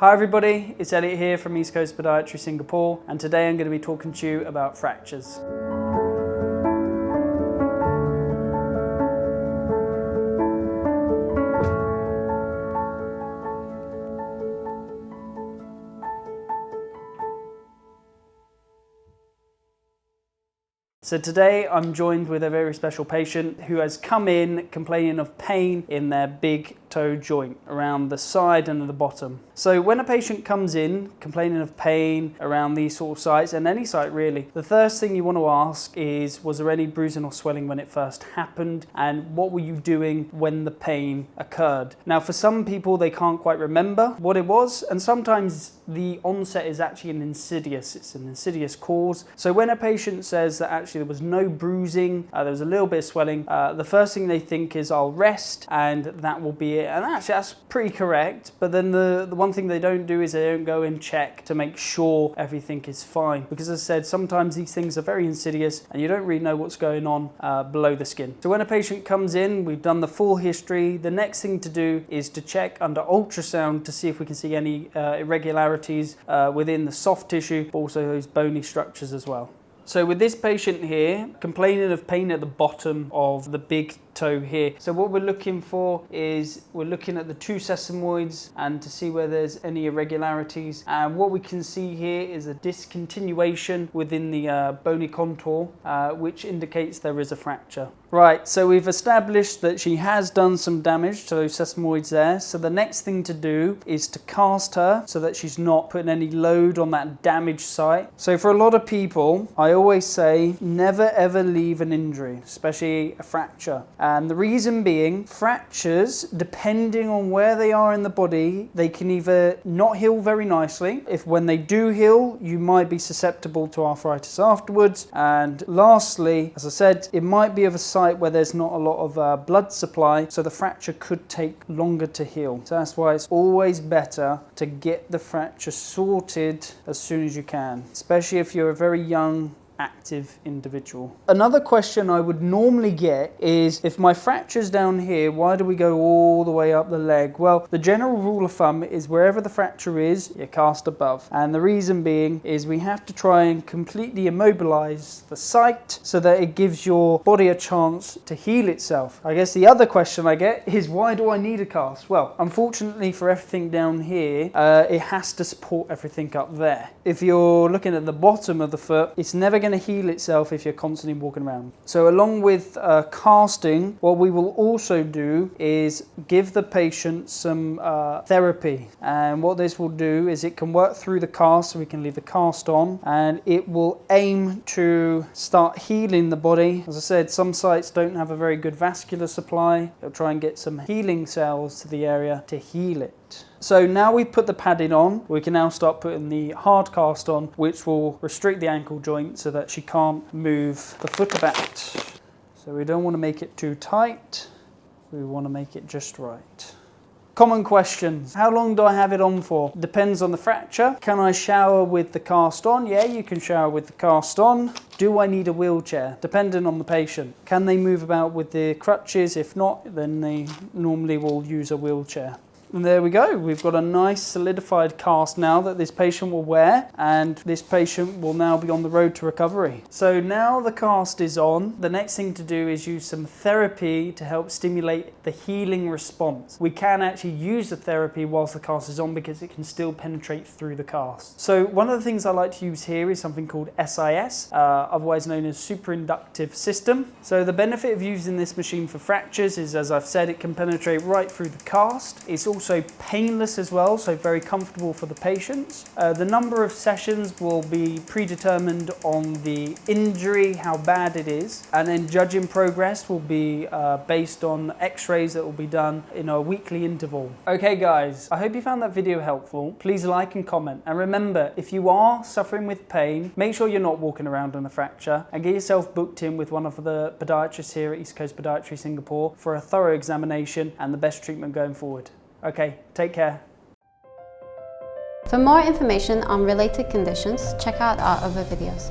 Hi everybody, it's Elliot here from East Coast Podiatry Singapore, and today I'm going to be talking to you about fractures. So today I'm joined with a very special patient who has come in complaining of pain in their big toe joint around the side and the bottom. So when a patient comes in complaining of pain around these sort of sites, and any site really, the first thing you want to ask is, was there any bruising or swelling when it first happened, and what were you doing when the pain occurred? Now for some people they can't quite remember what it was, and sometimes the onset is actually it's an insidious cause. So when a patient says that actually there was no bruising, there was a little bit of swelling, the first thing they think is I'll rest and that will be it. And actually that's pretty correct, but then the one thing they don't do is they don't go and check to make sure everything is fine, because as I said, sometimes these things are very insidious and you don't really know what's going on below the skin. So when a patient comes in, we've done the full history. The next thing to do is to check under ultrasound to see if we can see any irregularities within the soft tissue, but also those bony structures as well. So with this patient here, complaining of pain at the bottom of the big toe here. So what we're looking for is we're looking at the two sesamoids and to see where there's any irregularities. And what we can see here is a discontinuation within the bony contour, which indicates there is a fracture. Right, so we've established that she has done some damage to those sesamoids there. So the next thing to do is to cast her so that she's not putting any load on that damaged site. So for a lot of people, I always say never ever leave an injury, especially a fracture. And the reason being, fractures, depending on where they are in the body, they can either not heal very nicely. If when they do heal, you might be susceptible to arthritis afterwards. And lastly, as I said, it might be of a site where there's not a lot of blood supply, so the fracture could take longer to heal. So that's why it's always better to get the fracture sorted as soon as you can, especially if you're a very young, active individual. Another question I would normally get is, if my fracture's down here, why do we go all the way up the leg? Well, the general rule of thumb is wherever the fracture is, you cast above. And the reason being is we have to try and completely immobilize the site so that it gives your body a chance to heal itself. I guess the other question I get is, why do I need a cast? Well, unfortunately for everything down here, it has to support everything up there. If you're looking at the bottom of the foot, it's never going to heal itself if you're constantly walking around. So along with casting, what we will also do is give the patient some therapy, and what this will do is it can work through the cast, so we can leave the cast on, and it will aim to start healing the body. As I said, some sites don't have a very good vascular supply. They'll try and get some healing cells to the area to heal it. So now we've put the padding on, we can now start putting the hard cast on, which will restrict the ankle joint so that she can't move the foot about. So we don't want to make it too tight, we want to make it just right. Common questions. How long do I have it on for? Depends on the fracture. Can I shower with the cast on? Yeah, you can shower with the cast on. Do I need a wheelchair? Depending on the patient. Can they move about with the crutches? If not, then they normally will use a wheelchair. And there we go, we've got a nice solidified cast now that this patient will wear, and this patient will now be on the road to recovery. So now the cast is on, the next thing to do is use some therapy to help stimulate the healing response. We can actually use the therapy whilst the cast is on because it can still penetrate through the cast. So one of the things I like to use here is something called SIS, otherwise known as superinductive system. So the benefit of using this machine for fractures is, as I've said, it can penetrate right through the cast. It's also painless as well, so very comfortable for the patients. The number of sessions will be predetermined on the injury, how bad it is, and then judging progress will be based on x-rays that will be done in a weekly interval. Okay guys, I hope you found that video helpful. Please like and comment, and remember, if you are suffering with pain, make sure you're not walking around on a fracture, and get yourself booked in with one of the podiatrists here at East Coast Podiatry Singapore for a thorough examination and the best treatment going forward. Okay, take care. For more information on related conditions, check out our other videos.